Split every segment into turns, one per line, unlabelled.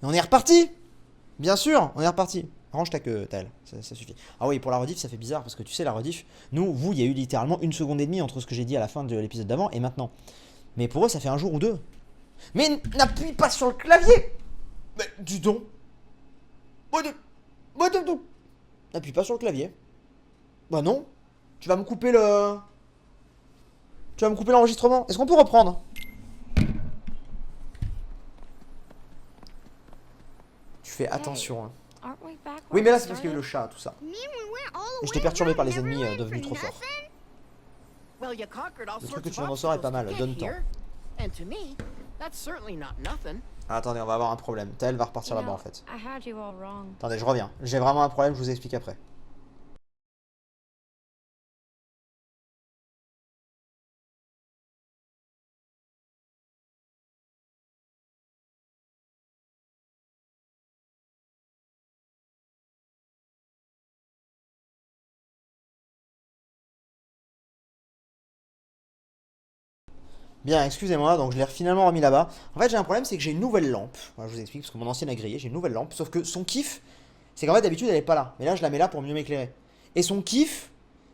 Et on est reparti. Bien sûr, on est reparti. Range ta queue, Tal, ça suffit. Ah oui, pour la rediff, ça fait bizarre parce que tu sais, la rediff, nous, vous, il y a eu littéralement 1 seconde et demie entre ce que j'ai dit à la fin de l'épisode d'avant et maintenant. Mais pour eux, ça fait un jour ou deux. Mais n'appuie pas sur le clavier. Mais dis donc. N'appuie pas sur le clavier. Bah non. Tu vas me couper le. Tu vas me couper l'enregistrement. Est-ce qu'on peut reprendre? Tu fais attention. Hein. Oui, mais là, c'est parce qu'il y a eu le chat, tout ça. Et j'étais perturbé par les ennemis devenus trop forts. Le truc que tu m'en sors est pas mal. Donne temps. Ah, attendez, on va avoir un problème. Tel va repartir là-bas en fait. Attendez, je reviens. J'ai vraiment un problème, je vous explique après. Bien, excusez-moi, donc je l'ai finalement remis là-bas. En fait, j'ai un problème, c'est que j'ai une nouvelle lampe. Voilà, je vous explique, parce que mon ancienne a grillé, j'ai une nouvelle lampe. Sauf que son kiff, c'est qu'en fait, d'habitude, elle est pas là. Mais là, je la mets là pour mieux m'éclairer. Et son kiff,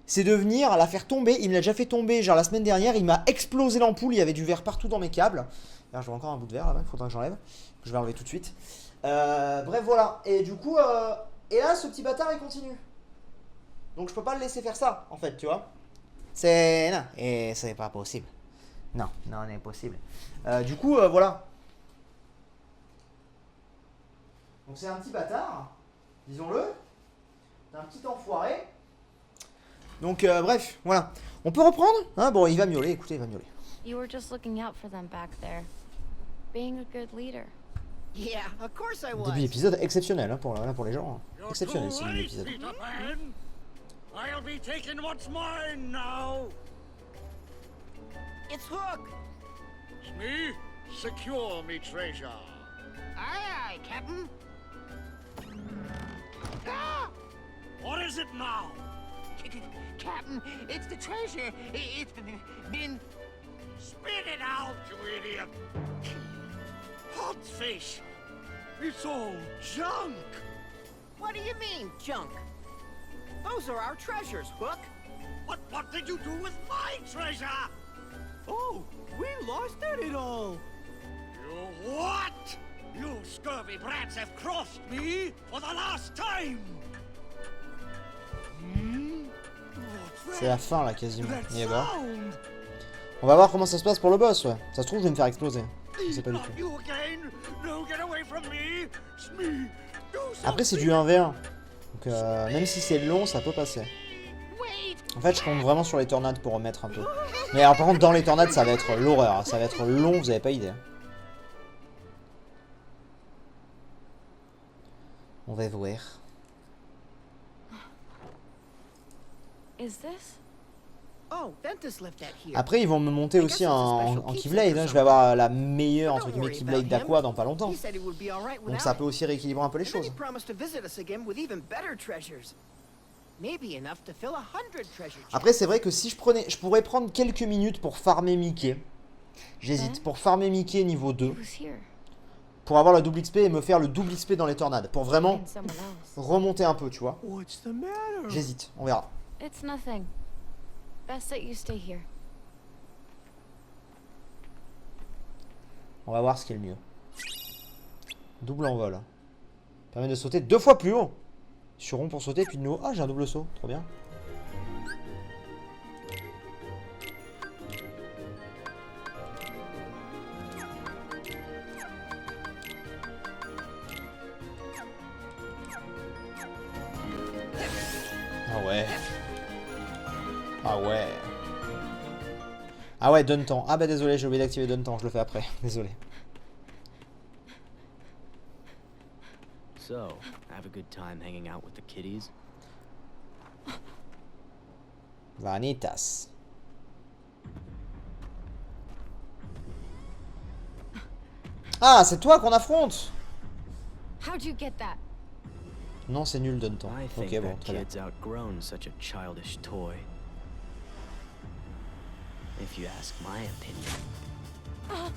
c'est de venir la faire tomber. Il me l'a déjà fait tomber, genre la semaine dernière, il m'a explosé l'ampoule, il y avait du verre partout dans mes câbles. Alors, je vois encore un bout de verre là-bas, il faudra que j'enlève. Que je vais enlever tout de suite. Bref, voilà. Et du coup, et là, ce petit bâtard, il continue. Donc, je peux pas le laisser faire ça, en fait, tu vois. C'est. Non, et c'est pas possible. Non, non, c'est impossible. Du coup, voilà. Donc c'est un petit bâtard, disons-le. C'est un petit enfoiré. Donc bref, voilà. On peut reprendre hein. Bon, il va miauler, écoutez, il va miauler.
You were just looking out for them back there. Being a good leader.
Yeah, of course I was.
Début d'épisode exceptionnel hein, pour les gens. Exceptionnel ce début d'épisode.
I'll be taking what's mine now.
It's Hook.
Me, secure me treasure.
Aye, aye, Captain.
What is it now?
Captain, it's the treasure. It's been...
Spit it out, you idiot! Hot fish! It's all junk!
What do you mean, junk? Those are our treasures, Hook.
What did you do with my treasure?
Oh, we lost it all.
You what? You scurvy brats have crossed me for the last time!
C'est la fin là quasiment. Il est bas. On va voir comment ça se passe pour le boss, ouais. Ça se trouve, je vais me faire exploser. Je sais pas du tout. Après, c'est du 1v1. Donc, même si c'est long, ça peut passer. En fait, je compte vraiment sur les tornades pour remettre un peu. Mais alors, par contre, dans les tornades, ça va être l'horreur. Ça va être long, vous avez pas idée. On va voir.
Is this?
Oh, Ventus left that here.
Après, ils vont me monter aussi en Keyblade. Hein. Je vais avoir la meilleure, entre guillemets, Keyblade d'Aqua dans pas longtemps. Donc ça peut aussi rééquilibrer un peu les choses. Après, c'est vrai que si je pourrais prendre quelques minutes pour farmer Mickey. J'hésite. Pour farmer Mickey niveau 2. Pour avoir la double XP et me faire le double XP dans les tornades. Pour vraiment remonter un peu, tu vois. J'hésite, on verra.
It's nothing. Best that you stay here.
On va voir ce qui est le mieux. Double envol. Permet de sauter 2 fois plus haut. Sur rond pour sauter, puis de nouveau. Ah, j'ai un double saut. Trop bien. Ah ouais. Ah ouais. Ah ouais, donne temps. Ah bah désolé, j'ai oublié d'activer donne temps. Je le fais après. Désolé.
So, have a good time hanging out with the kiddies?
Vanitas. Ah, c'est toi qu'on affronte.
How'd you get that?
Non, c'est nul, donne temps.
I think
Ok, bon,
that
très bien.
kid's outgrown such a childish toy. If you ask my opinion.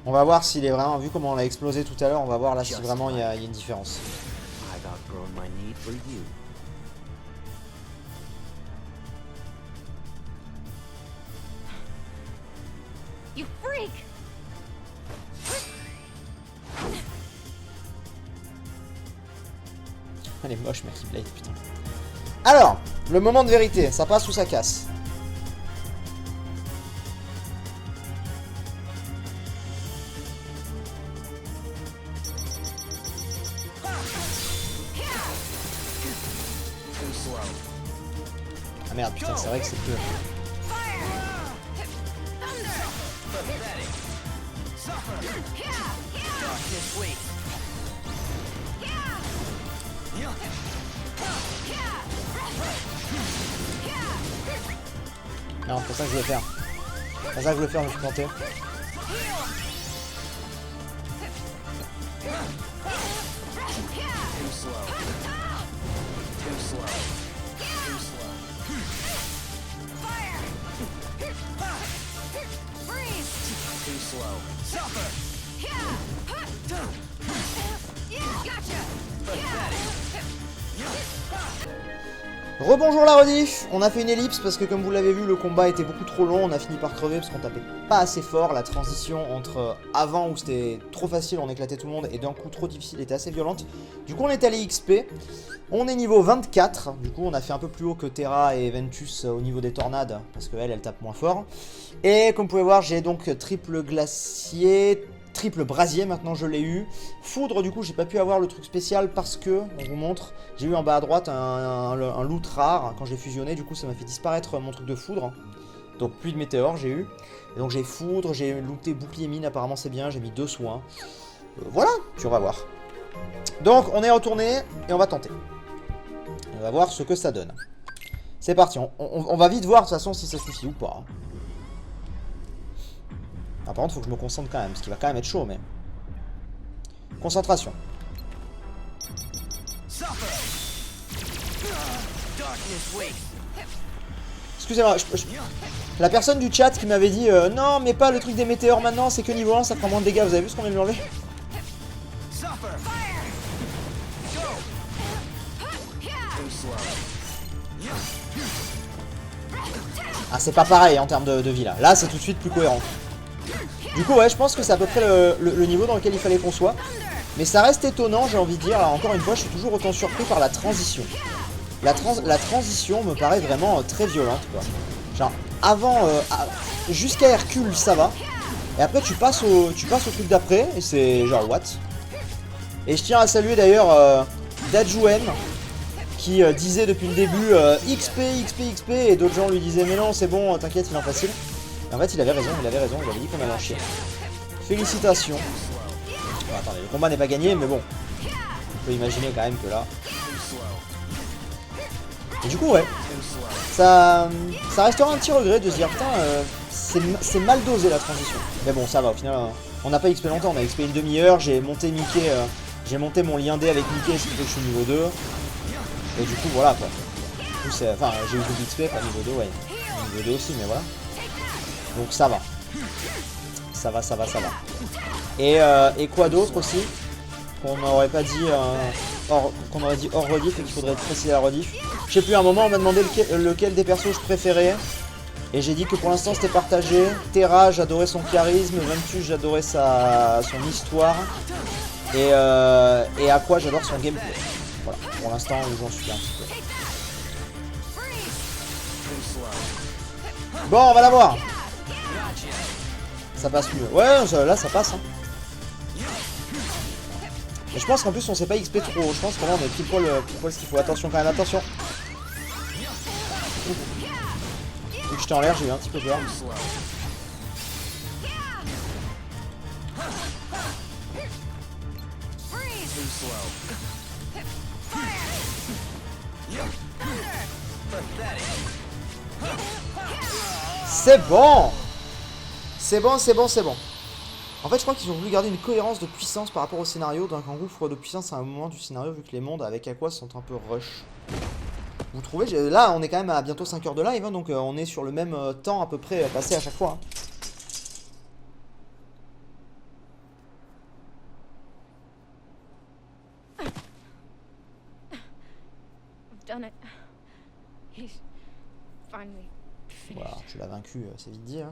On va voir s'il est vraiment, vu comment on l'a explosé tout à l'heure, on va voir là si
Just
vraiment il y a une différence.
I've outgrown my need for you.
You freak!
Elle est moche, Maki Blade, putain. Alors, le moment de vérité, ça passe ou ça casse? Ah merde, putain, c'est vrai que c'est plus... Non, c'est ça que je voulais faire. C'est ça que je voulais faire, je me suis planté. Rebonjour la rediff. On a fait une ellipse parce que comme vous l'avez vu, le combat était beaucoup trop long. On a fini par crever parce qu'on tapait pas assez fort. La transition entre avant où c'était trop facile, on éclatait tout le monde, et d'un coup trop difficile était assez violente. Du coup on est allé XP. On est niveau 24. Du coup on a fait un peu plus haut que Terra et Ventus au niveau des tornades parce qu'elle elle tape moins fort. Et comme vous pouvez voir, j'ai donc triple glacier, triple brasier, maintenant je l'ai eu. Foudre, du coup j'ai pas pu avoir le truc spécial parce que, on vous montre, j'ai eu en bas à droite un loot rare quand j'ai fusionné. Du coup ça m'a fait disparaître mon truc de foudre. Donc plus de météores j'ai eu. Et donc j'ai foudre, j'ai looté bouclier mine, apparemment c'est bien, j'ai mis 2 soins. Voilà, puis on va voir. Donc on est retourné et on va tenter. On va voir ce que ça donne. C'est parti, on va vite voir de toute façon si ça suffit ou pas. Ah, par contre, faut que je me concentre quand même, parce qu'il va quand même être chaud, mais... Concentration. Excusez-moi, la personne du chat qui m'avait dit non, mais pas le truc des météores maintenant, c'est que niveau 1, ça prend moins de dégâts. Vous avez vu ce qu'on vient de lui enlever? Ah, c'est pas pareil en termes de vie là. Là, c'est tout de suite plus cohérent. Du coup, ouais, je pense que c'est à peu près le niveau dans lequel il fallait qu'on soit. Mais ça reste étonnant, j'ai envie de dire. Alors, encore une fois, je suis toujours autant surpris par la transition. La transition me paraît vraiment très violente, quoi. Genre, avant, jusqu'à Hercule, ça va. Et après, tu passes au truc d'après, et c'est genre, what? Et je tiens à saluer d'ailleurs Dajuem, qui disait depuis le début XP, XP, XP, et d'autres gens lui disaient mais non, c'est bon, t'inquiète, il est en facile. Et en fait, il avait raison, il avait dit qu'on allait en chier. Félicitations. Bon, attendez, le combat n'est pas gagné, mais bon. On peut imaginer quand même que là... Et du coup, ouais. Ça restera un petit regret de se dire, putain, c'est mal dosé la transition. Mais bon, ça va, au final, on n'a pas XP longtemps, on a XP une demi-heure, j'ai monté Mickey, j'ai monté mon lien D avec Mickey, ce qui fait que je suis niveau 2. Et du coup, voilà, quoi. Du coup, enfin, j'ai eu double XP, pas niveau 2, ouais. Niveau 2 aussi, mais voilà. Donc ça va. Ça va. Et quoi d'autre aussi qu'on n'aurait pas dit qu'on aurait dit hors rediff et qu'il faudrait préciser la rediff. Je sais plus, à un moment on m'a demandé lequel des persos je préférais. Et j'ai dit que pour l'instant c'était partagé. Terra, j'adorais son charisme. Ventus, j'adorais son histoire. Et Aqua, j'adore son gameplay. Voilà, pour l'instant j'en suis un petit peu. Bon, on va la voir. Ça passe mieux. Ouais, là ça passe. Hein. Et je pense qu'en plus on s'est pas XP trop. Je pense qu'on est pile poil ce qu'il faut. Attention quand même, attention. Vu que j'étais en l'air, j'ai eu un petit peu peur. C'est bon. C'est bon. En fait, je crois qu'ils ont voulu garder une cohérence de puissance par rapport au scénario. Donc, en gouffre de puissance à un moment du scénario, vu que les mondes avec Aqua sont un peu rush. Vous trouvez? Là, on est quand même à bientôt 5 heures de live, hein, donc on est sur le même temps à peu près passé à chaque fois. Hein. tu l'as vaincu, c'est vite dit. Hein.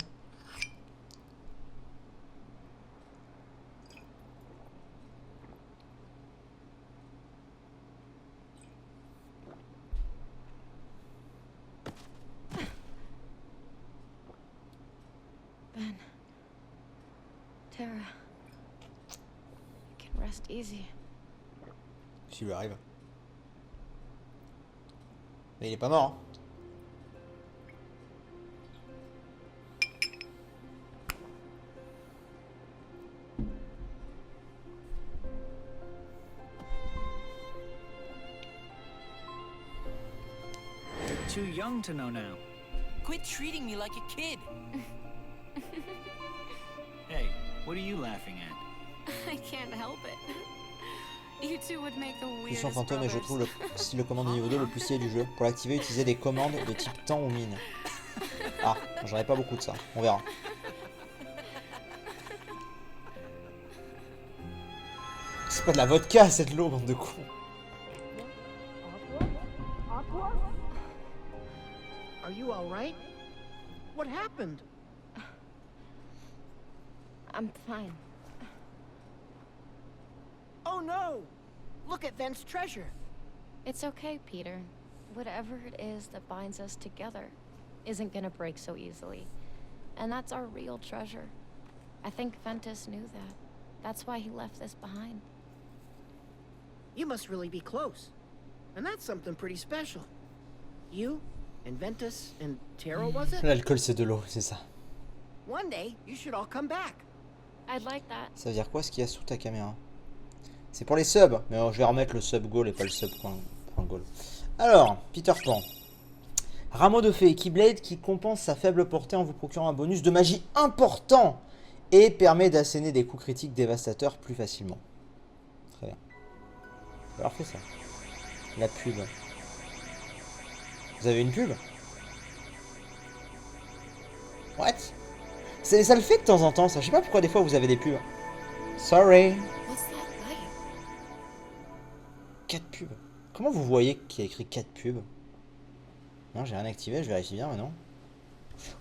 Ben. Tara. You can rest easy.
S'il lui arrive. Mais il est pas mort. Hein.
Too young to know now.
Quit treating me like a kid.
Hey, what are you laughing at?
I can't help it. You two would make the
Pulsion
weirdest
fantôme et je trouve le
brothers.
style de commande niveau 2 le plus stylé du jeu. Pour l'activer, utilisez des commandes de type temps ou mine. Ah, j'en ai pas beaucoup de ça. On verra. C'est pas de la vodka, c'est de l'eau, bande de cons.
Are you all right? What happened?
I'm fine.
Oh no! Look at Ven's treasure.
It's okay, Peter. Whatever it is that binds us together isn't gonna break so easily. And that's our real treasure. I think Ventus knew that. That's why he left this behind.
You must really be close. And that's something pretty special. You, and Ventus, and Tara, was it?
L'alcool, c'est de l'eau, c'est ça.
One day, you should all come back.
I'd like that.
Ça veut dire quoi ce qu'il y a sous ta caméra? C'est pour les subs. Mais je vais remettre le sub goal et pas le sub point goal. Alors, Peter Pan. Rameau de fée, Keyblade qui compense sa faible portée en vous procurant un bonus de magie important et permet d'asséner des coups critiques dévastateurs plus facilement. Très bien. Alors fait ça. La pub. Vous avez une pub? What? Ça le fait de temps en temps, ça. Je sais pas pourquoi des fois vous avez des pubs. Sorry.
What's that light?
4 pubs. Comment vous voyez qu'il y a écrit 4 pubs? Non, j'ai rien activé, je vérifie bien maintenant.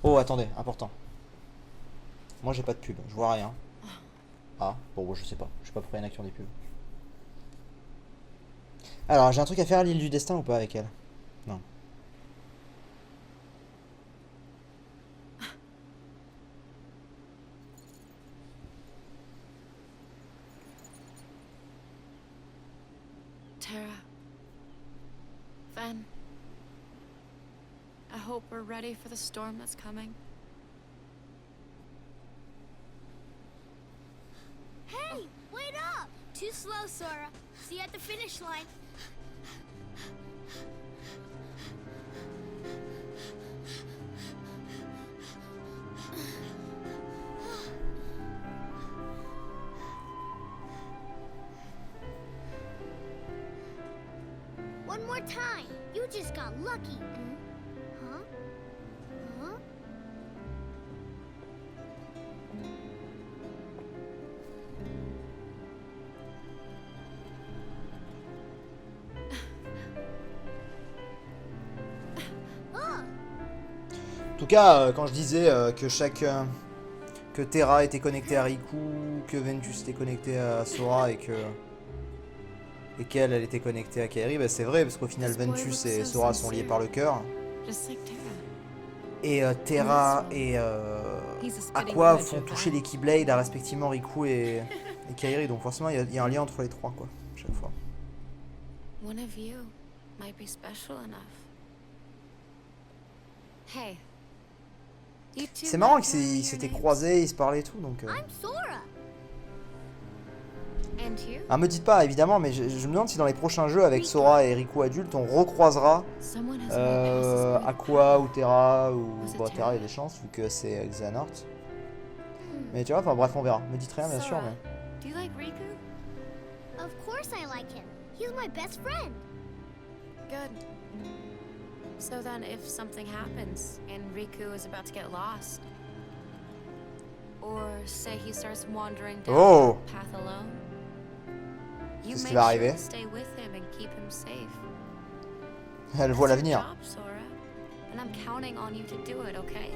Oh, attendez, important. Moi j'ai pas de pub, je vois rien. Ah, bon, je sais pas. Je sais pas pourquoi il y en a qui ont des pubs. Alors, j'ai un truc à faire à l'île du destin ou pas avec elle? Non.
Tara. Ven. I hope we're ready for the storm that's coming.
Hey, wait up! Too slow, Sora. See you at the finish line. One more time. You just got lucky. Huh? Huh?
En tout cas, quand je disais que Terra était connectée à Riku, que Ventus était connecté à Sora et qu'elle était connectée à Kairi, bah c'est vrai parce qu'au final Ventus et Sora sont liés par le cœur.
Just like Tara.
Et Terra et Aqua font toucher les Keyblades à respectivement Riku et Kairi, donc forcément il y a un lien entre les trois quoi, chaque fois.
One of you might be special enough. Hey. You two
C'est marrant
met
qu'ils
knowing your
s'étaient
names?
croisés, ils se parlaient et tout, donc...
I'm Sora.
And you?
Ah, me dites pas, évidemment, mais je me demande si dans les prochains jeux avec Sora et Riku adultes, on recroisera
Someone has met Alice's grave.
Aqua ou Terra, ou...
Was it
Bon, Terra, il y a
Terra?
des chances, vu que c'est Xehanort. Mais tu vois, enfin bref, on verra. Me dites rien, bien sûr,
Sora,
mais...
do you like Riku?
Of course I like him. He's my best friend.
Good. So then if something happens and Riku is about to get lost, or say he starts wandering down
Oh!
the path alone, you
Qu'est-ce
make
qui va
sure
arriver?
to stay with him and keep him safe.
Elle voit
That's your
l'avenir.
job, Sora. and I'm counting on you to do it, okay?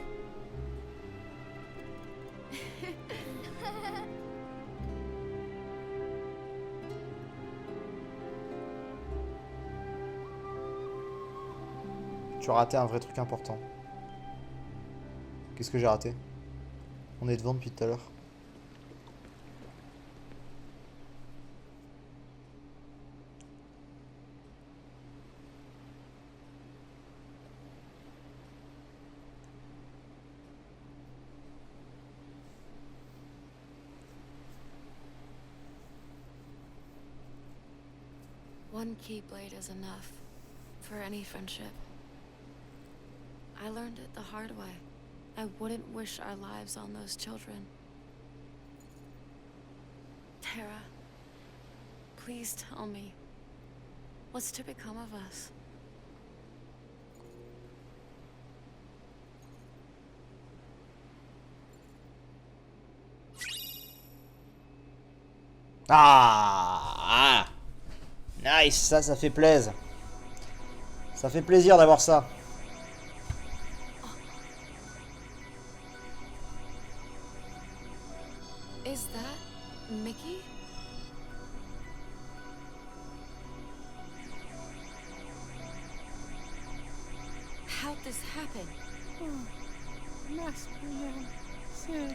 Tu as raté un vrai truc important. Qu'est-ce que j'ai raté? On est devant depuis tout à l'heure.
One Keyblade is enough for any friendship. I learned it the hard way. I wouldn't wish our lives on those children. Tara, please tell me, what's to become of us?
Ah, nice, ça fait plaisir. Ça fait plaisir d'avoir ça.
Is that Mickey? How'd this happen?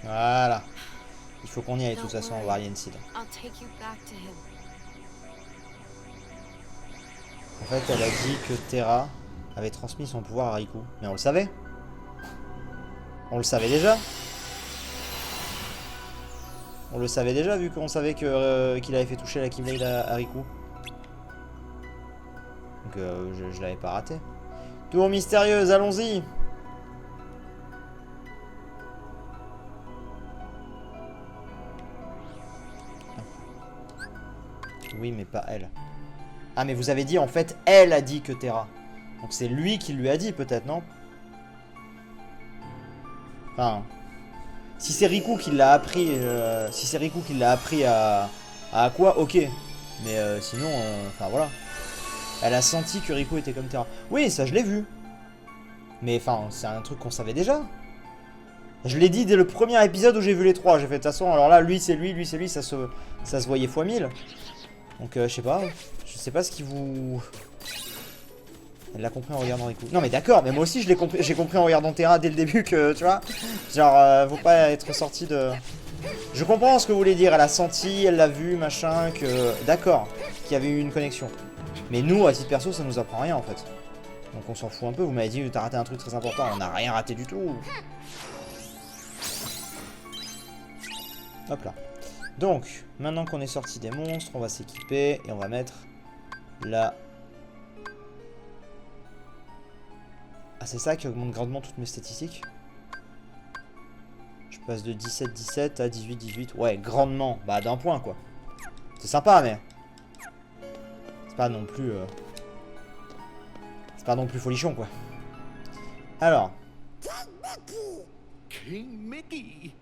Voilà. Il faut qu'on y aille de toute façon, on va rien Seed.
I'll take you back to him.
En fait, elle a dit que Terra avait transmis son pouvoir à Riku. Mais on le savait. On le savait déjà. On le savait déjà vu qu'on savait que qu'il avait fait toucher la Keyblade à Riku. Donc je l'avais pas raté. Tour mystérieuse, allons-y. Oui, mais pas elle. Ah, mais vous avez dit, en fait, elle a dit que Terra. Donc c'est lui qui lui a dit, peut-être, non? Enfin... Si c'est Riku qui l'a appris... si c'est Riku qui l'a appris à Aqua, ok. Mais sinon, enfin, voilà. Elle a senti que Riku était comme Terra. Oui, ça, je l'ai vu. Mais, enfin, c'est un truc qu'on savait déjà. Je l'ai dit dès le premier épisode où j'ai vu les trois. J'ai fait, de toute façon, alors là, lui c'est lui, ça se voyait fois 1000. Donc, je sais pas ce qui vous... Elle l'a compris en regardant Riku. Non mais d'accord, mais moi aussi j'ai compris en regardant Terra dès le début que, tu vois, genre, faut pas être sorti de... Je comprends ce que vous voulez dire, elle a senti, elle l'a vu, machin, que... D'accord, qu'il y avait eu une connexion. Mais nous, à titre perso, ça nous apprend rien en fait. Donc on s'en fout un peu, vous m'avez dit, t'as raté un truc très important, on n'a rien raté du tout. Hop là. Donc, maintenant qu'on est sorti des monstres, on va s'équiper et on va mettre la... Ah, c'est ça qui augmente grandement toutes mes statistiques. Je passe de 17-17 à 18-18. Ouais, grandement. Bah, d'un point, quoi. C'est sympa, mais... C'est pas non plus... C'est pas non plus folichon, quoi. Alors.
King Mickey!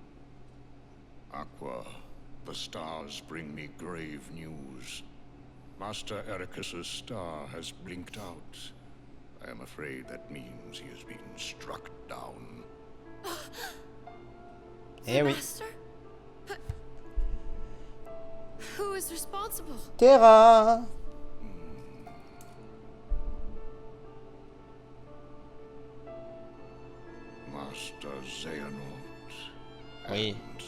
Aqua, the stars bring me grave news. Master Ericus's star has blinked out. I am afraid that means he has been struck down.
Eh oui.
Master? But who is responsible?
Terra.
Master Xehanort
Oui.
and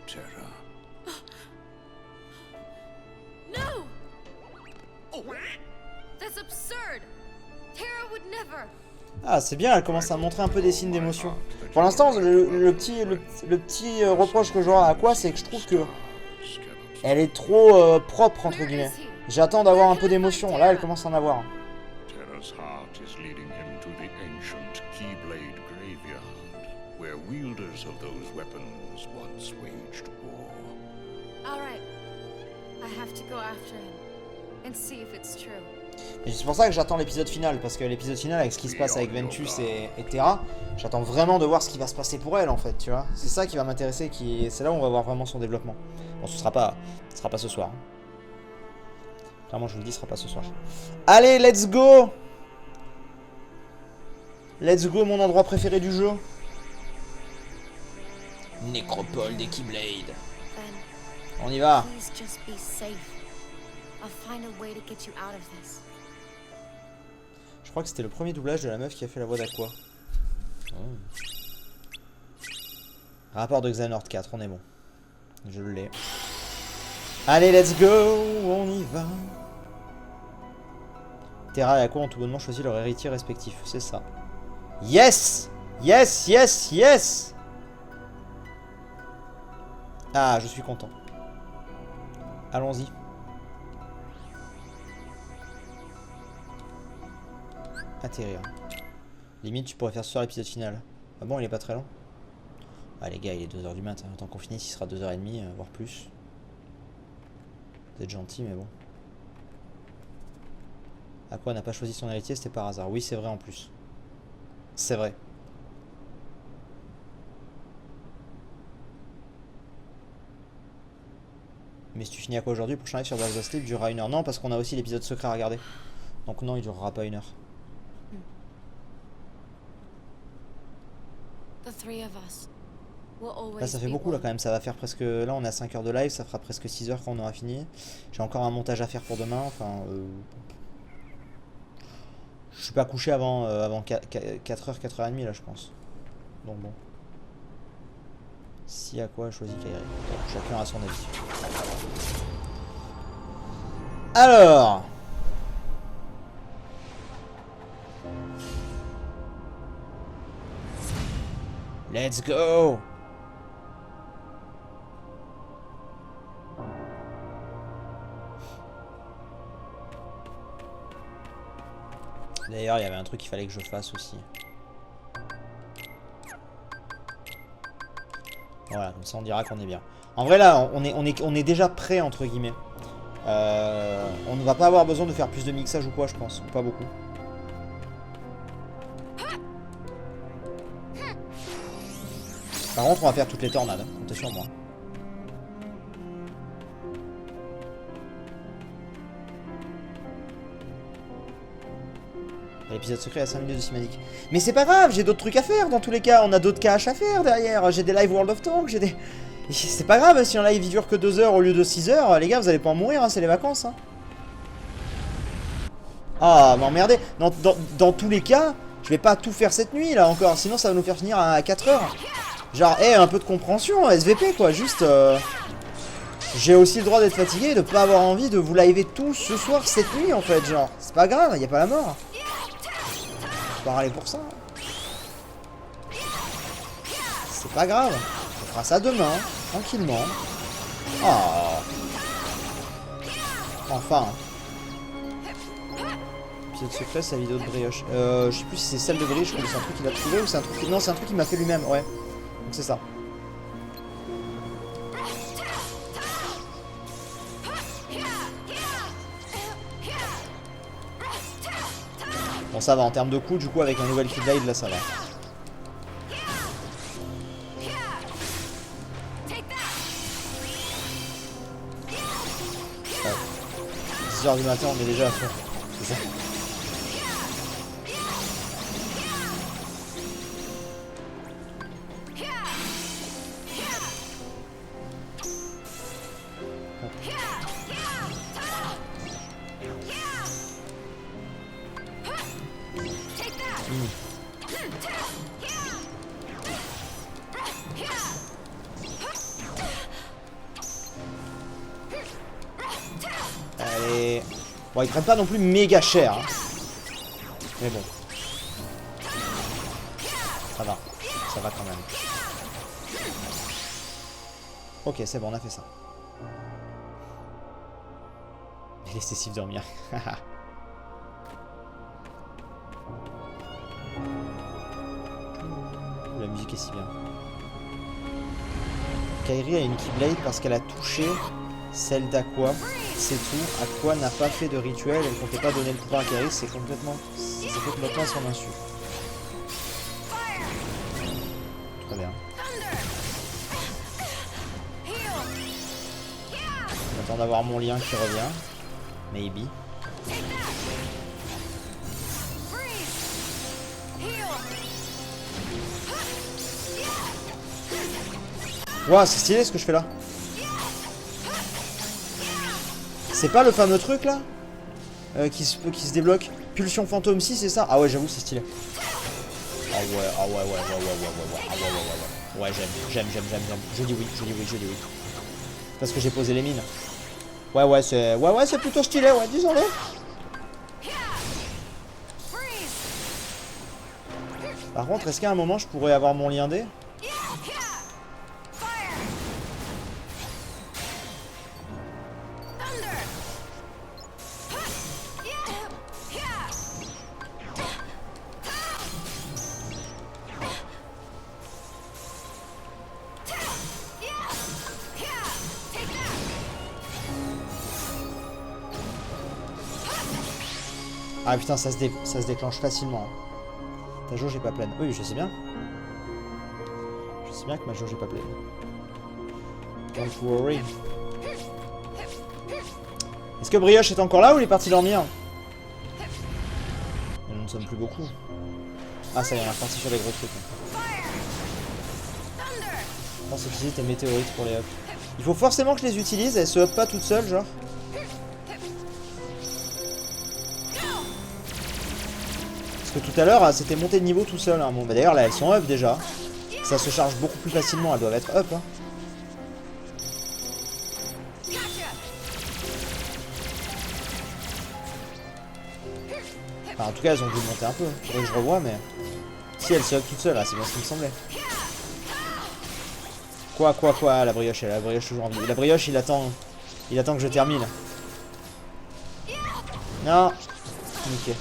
Terra.
No! That's absurd! Tara would never!
Ah, c'est bien, elle commence à montrer un peu des signes d'émotion. Pour l'instant, le petit reproche que j'aurai à quoi, c'est que je trouve que elle est trop propre, entre guillemets. J'attends d'avoir un peu d'émotion. Là, elle commence à en avoir.
Terra's heart is leading him to the ancient Keyblade graveyard, where wielders of those weapons once waged war.
Alright. I have to go after him and see if it's true.
Et c'est pour ça que j'attends l'épisode final, parce que l'épisode final, avec ce qui se passe avec Ventus et Terra, j'attends vraiment de voir ce qui va se passer pour elle, en fait, tu vois. C'est ça qui va m'intéresser, c'est là où on va voir vraiment son développement. Bon, ce sera pas ce soir. Hein. Clairement, je vous le dis, ce sera pas ce soir. Allez, let's go! Let's go, mon endroit préféré du jeu. Nécropole des Keyblade.
Ben,
On y va.
please just be safe. I'll find a way to get you out of this.
Je crois que c'était le premier doublage de la meuf qui a fait la voix d'Aqua. Oh. Rapport de Xehanort 4, on est bon. Je l'ai. Allez, let's go, on y va. Terra et Aqua ont tout bonnement choisi leur héritier respectif, c'est ça. Yes! Yes, yes, yes! Ah, je suis content. Allons-y. Atterrir. Limite, tu pourrais faire ce soir l'épisode final. Ah bon, il est pas très long? Ah les gars, il est 2h du matin. Tant qu'on finisse, il sera 2h30, voire plus. Vous êtes gentil, mais bon. Aqua n'a pas choisi son héritier, c'était par hasard. Oui, c'est vrai en plus. C'est vrai. Mais si tu finis à quoi aujourd'hui, le prochain live sur Dark Sleep durera 1 heure. Non, parce qu'on a aussi l'épisode secret à regarder. Donc non, il durera pas 1 heure.
The three of us will always
Là, ça fait
be
beaucoup là
one.
quand même. Ça va faire presque. Là, on a 5 heures de live, ça fera presque 6 heures quand on aura fini. J'ai encore un montage à faire pour demain. Enfin. Je suis pas couché avant 4h, 4h30 là, je pense. Donc bon. Si à quoi choisit Kairi. Chacun a son avis. Alors. Let's go. D'ailleurs, il y avait un truc qu'il fallait que je fasse aussi. Voilà, comme ça on dira qu'on est bien. En vrai là, on est déjà prêt entre guillemets. On ne va pas avoir besoin de faire plus de mixage ou quoi, je pense. Ou pas beaucoup. Par contre, on va faire toutes les tornades. Hein. Comptez sur moi. L'épisode secret à 5 minutes de cinématique. Mais c'est pas grave, j'ai d'autres trucs à faire dans tous les cas. On a d'autres caches à faire derrière. J'ai des live World of Tanks, j'ai des... C'est pas grave si un live il dure que 2 heures au lieu de 6 heures. Les gars, vous allez pas en mourir, hein, c'est les vacances. Hein. Ah, m'emmerdez. Dans tous les cas, je vais pas tout faire cette nuit là encore. Sinon, ça va nous faire finir à 4 heures. Genre, un peu de compréhension, SVP quoi. Juste. J'ai aussi le droit d'être fatigué et de pas avoir envie de vous liver tout ce soir, cette nuit en fait. Genre, c'est pas grave, y a pas la mort. Pas râler pour ça. C'est pas grave. On fera ça demain, tranquillement. Oh. Enfin. Épisode secret, c'est la vidéo de brioche. Je sais plus si c'est celle de brioche, je crois que c'est un truc qu'il a trouvé ou c'est un truc. Non, c'est un truc qu'il m'a fait lui-même, ouais. Donc c'est ça. Bon, ça va en termes de coups, du coup, avec un nouvel Keyblade, là ça va. Ouais. 10h du matin, on est déjà à fond. C'est ça. Allez. Bon, ils prennent pas non plus méga cher. Hein. Mais bon. Ça va. Ça va quand même. Ok, c'est bon, on a fait ça. Laissez Steve dormir. La musique est si bien. Kairi a une Keyblade parce qu'elle a touché celle d'Aqua. C'est tout. Aqua n'a pas fait de rituel. Elle ne comptait pas donner le pouvoir à Kairi. C'est complètement à son insu. Très bien. J'attends d'avoir mon lien qui revient. Maybe. Ouah, c'est stylé ce que je fais là. C'est pas le fameux truc là qui se débloque. Pulsion fantôme 6, c'est ça? Ah ouais, j'avoue, c'est stylé. Ah ouais, ah ouais, ouais, ouais, ouais, ouais, ah ouais, ouais, ouais, ouais. Ouais, j'aime. Je dis oui. Parce que j'ai posé les mines. Ouais, c'est plutôt stylé, ouais, disons-le. Par contre, est-ce qu'à un moment, je pourrais avoir mon lien D? Ah putain, ça se déclenche facilement. Ta jauge est pas pleine. Oui, je sais bien. Je sais bien que ma jauge est pas pleine. Don't worry. Est-ce que Brioche est encore là ou il est parti dormir? Et nous ne sommes plus beaucoup. Ah ça y est, on est reparti sur les gros trucs. Je pense utiliser tes météorites pour les up. Il faut forcément que je les utilise, elles se up pas toutes seules, genre. Parce que tout à l'heure, c'était monté de niveau tout seul. Hein. Bon, bah d'ailleurs, là, elles sont up déjà. Ça se charge beaucoup plus facilement, elles doivent être up. Hein. Enfin, en tout cas, elles ont dû monter un peu. Faudrait que je revoie, mais... Si, elles se up toutes seules, là, c'est bien ce qui me semblait. Quoi, la brioche, elle a la brioche toujours en vie. La brioche, il attend que je termine. Non. Nickel.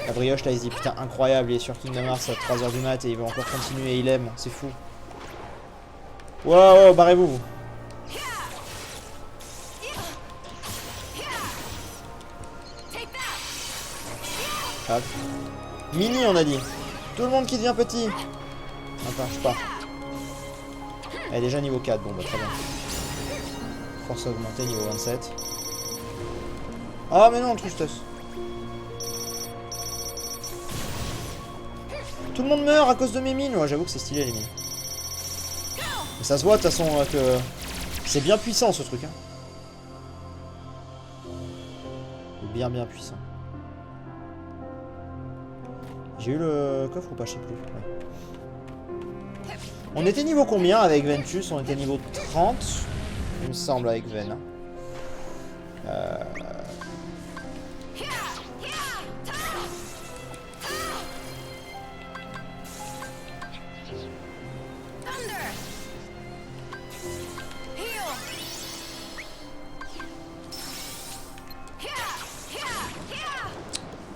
La brioche là il se dit putain incroyable, il est sur Kingdom Hearts à 3h du mat et il veut encore continuer et il aime, c'est fou. Wow, barrez-vous. Hop. Mini on a dit. Tout le monde qui devient petit. Attends, je pars. Elle est déjà niveau 4, bon bah très bien. Force augmentée niveau 27. Oh mais non, tristesse. Tout le monde meurt à cause de mes mines. Ouais, j'avoue que c'est stylé les mines. Mais ça se voit de toute façon que c'est bien puissant ce truc. Hein. Bien puissant. J'ai eu le coffre ou pas, je sais plus. Ouais. On était niveau combien avec Ventus? On était niveau 30, il me semble, avec Ven.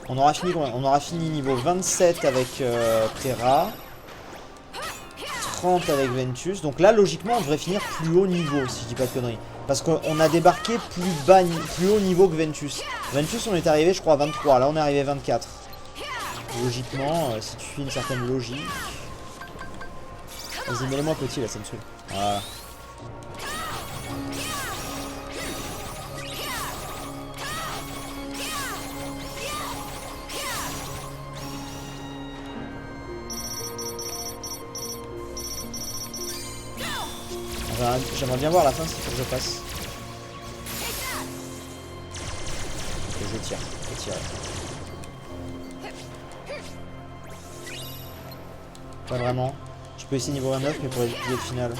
On aura fini combien? On aura fini niveau 27 avec Terra. 30 avec Ventus. Donc là, logiquement, on devrait finir plus haut niveau, si je dis pas de conneries. Parce qu'on a débarqué plus haut niveau que Ventus. Ventus, on est arrivé, je crois, à 23. Là, on est arrivé à 24. Logiquement, si tu suis une certaine logique... Vas-y, mets-les-moi petit, là, ça me saoule. Voilà. J'aimerais bien voir la fin, s'il faut que je passe. Ok, je tire. Pas vraiment. Je peux essayer niveau 29, mais pour les épisodes finales.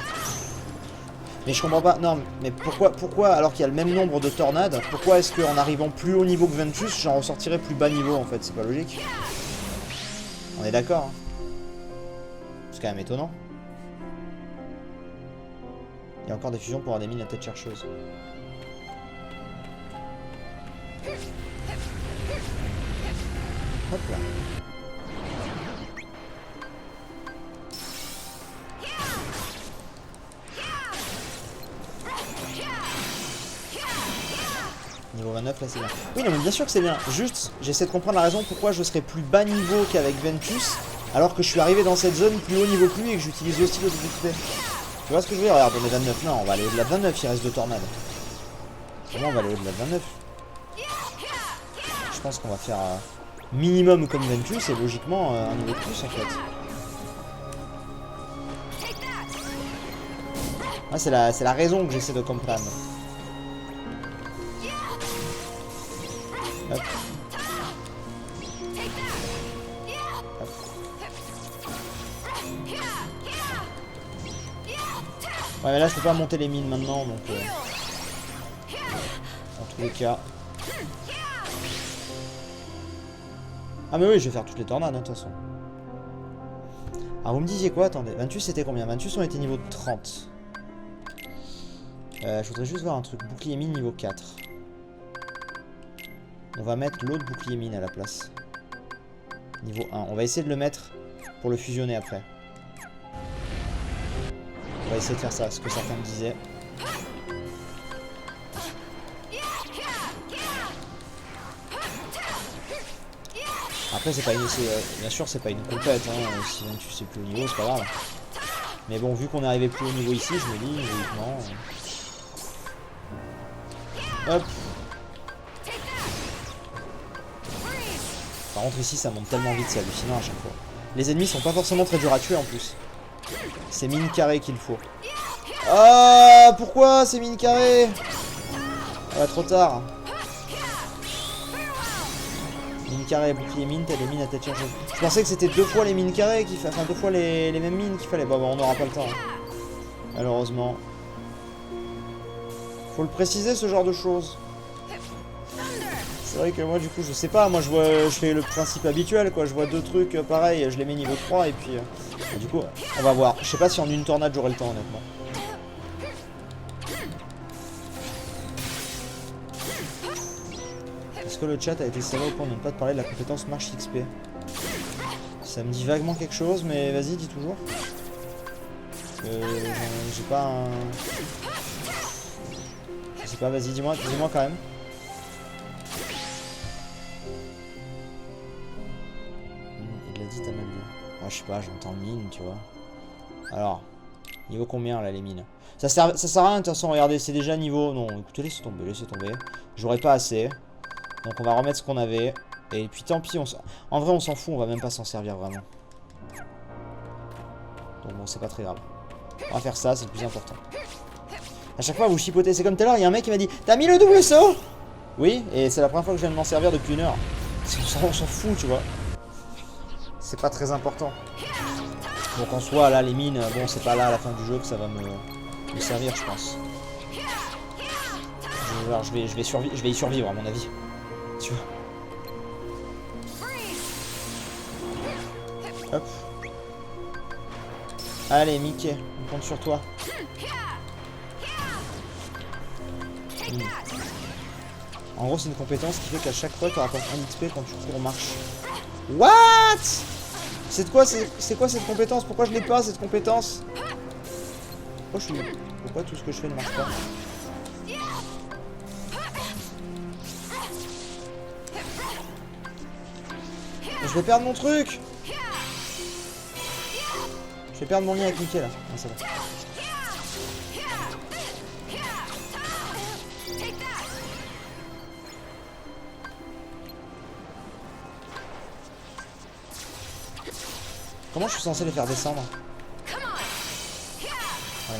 Mais je comprends pas. Non, mais pourquoi alors qu'il y a le même nombre de tornades, pourquoi est-ce qu'en arrivant plus haut niveau que Ventus, j'en ressortirais plus bas niveau en fait? C'est pas logique. On est d'accord. Hein. C'est quand même étonnant. Il y a encore des fusions pour avoir des mines à tête chercheuse. Hop là. Niveau 29 là c'est bien. Oui non mais bien sûr que c'est bien. Juste j'essaie de comprendre la raison pourquoi je serais plus bas niveau qu'avec Ventus alors que je suis arrivé dans cette zone plus haut niveau que lui et que j'utilise le stylo de XP. Tu vois ce que je veux dire? Regarde, on est 29. Non, on va aller au-delà de 29, il reste 2 tornades. Comment on va aller au-delà de 29? Je pense qu'on va faire minimum comme Ventus et logiquement un niveau de plus en fait. Ah, c'est la raison que j'essaie de comprendre. Hop. Hop. Ouais, mais là, je peux pas monter les mines maintenant, donc... en tous les cas... Ah mais oui, je vais faire toutes les tornades, hein, de toute façon. Alors, vous me disiez quoi? Attendez, 28 c'était combien? 28 on était niveau 30. Je voudrais juste voir un truc. Bouclier mine niveau 4. On va mettre l'autre bouclier mine à la place. Niveau 1. On va essayer de le mettre pour le fusionner après. On va essayer de faire ça, ce que certains me disaient. Après, c'est pas une... bien sûr, c'est pas une compète. Hein. Si tu sais plus au niveau, c'est pas grave. Mais bon, vu qu'on est arrivé plus haut niveau ici, je me dis, logiquement... Hop. Par contre, ici, ça monte tellement vite, c'est hallucinant à chaque fois. Les ennemis sont pas forcément très durs à tuer en plus. C'est mine carré qu'il faut. Ah, pourquoi c'est mine carré? Ah, trop tard. Mine carré, bouclier mine, t'as des mines à tête chargée. Je pensais que c'était 2 fois les mines carrées qu'il fallait. Enfin, 2 fois les mêmes mines qu'il fallait. Bon, on n'aura pas le temps. Hein. Malheureusement. Faut le préciser, ce genre de choses. C'est vrai que moi, du coup, je sais pas. Moi, je fais le principe habituel, quoi. Je vois 2 trucs pareils, je les mets niveau 3, et puis... du coup, on va voir. Je sais pas si en une tornade, j'aurai le temps, honnêtement. Est-ce que le chat a été sérieux au point de ne pas te parler de la compétence marche XP? Ça me dit vaguement quelque chose, mais vas-y, dis toujours. J'ai pas un... Je sais pas, vas-y, dis-moi quand même. Il l'a dit, t'as mal vu. Ah, je sais pas, j'entends mine, tu vois. Alors, niveau combien là les mines? Ça sert à rien de toute façon, regardez, c'est déjà niveau... Non, écoutez, laissez tomber. J'aurais pas assez. Donc on va remettre ce qu'on avait. Et puis tant pis, en vrai on s'en fout, on va même pas s'en servir vraiment. Donc bon, c'est pas très grave. On va faire ça, c'est le plus important. A chaque fois vous chipotez, c'est comme tout à l'heure, il y a un mec qui m'a dit t'as mis le double saut? Oui, et c'est la première fois que je viens de m'en servir depuis 1 heure. On s'en fout, tu vois. C'est pas très important. Donc en soi, là, les mines, bon, c'est pas là à la fin du jeu que ça va me servir, je pense. Alors, je vais y survivre, à mon avis. Tu vois. Hop. Allez, Mickey, on compte sur toi. En gros, c'est une compétence qui fait qu'à chaque fois, tu rapportes 1 XP quand tu cours en marche. What? C'est quoi cette compétence? Pourquoi je l'ai pas, cette compétence? Pourquoi tout ce que je fais ne marche pas? Je vais perdre mon truc! Je vais perdre mon lien avec Mickey là. Non, ça va. Comment je suis censé les faire descendre? Ouais,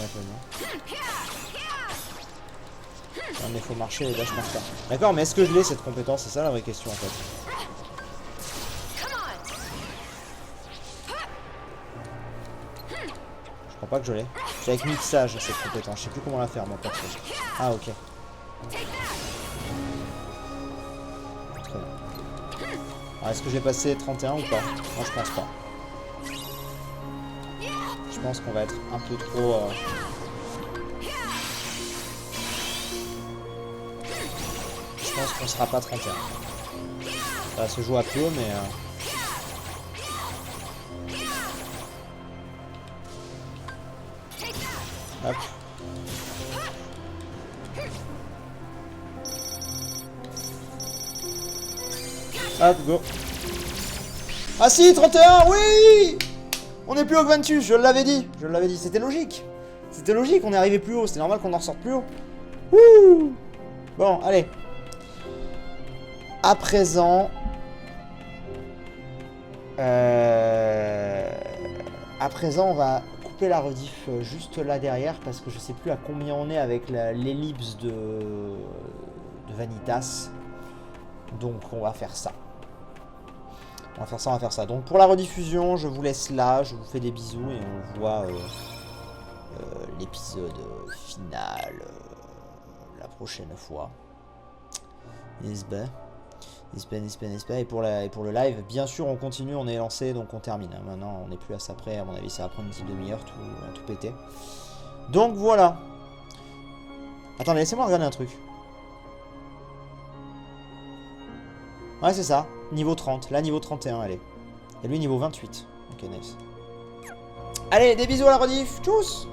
non mais faut marcher et là je marche pas. D'accord, mais est-ce que je l'ai cette compétence? C'est ça la vraie question en fait. Je crois pas que je l'ai. J'ai avec mixage cette compétence. Je sais plus comment la faire moi perso. Ah ok. Très bien. Alors est-ce que je vais passer 31 ou pas? Moi je pense pas. Je pense qu'on va être un peu trop... Je pense qu'on sera pas 31. Ça va se jouer à peu, mais... Hop. Hop, go. Ah si, 31, oui! On est plus haut que 28, je l'avais dit. C'était logique. C'était logique, on est arrivé plus haut. C'était normal qu'on en ressorte plus haut. Wouh! Bon, allez. À présent... À présent, on va couper la rediff juste là derrière parce que je sais plus à combien on est avec l'ellipse de Vanitas. Donc on va faire ça. On va faire ça. Donc pour la rediffusion, je vous laisse là, je vous fais des bisous et on voit l'épisode final la prochaine fois. N'est-ce pas? Et pour le live, bien sûr, on continue, on est lancé, donc on termine. Maintenant, on n'est plus à ça près. À mon avis, ça va prendre une petite demi-heure, tout péter. Donc voilà. Attendez, laissez-moi regarder un truc. Ouais, c'est ça. Niveau 30. Là, niveau 31, elle est. Et lui, niveau 28. Ok, nice. Allez, des bisous à la rediff. Tchuss!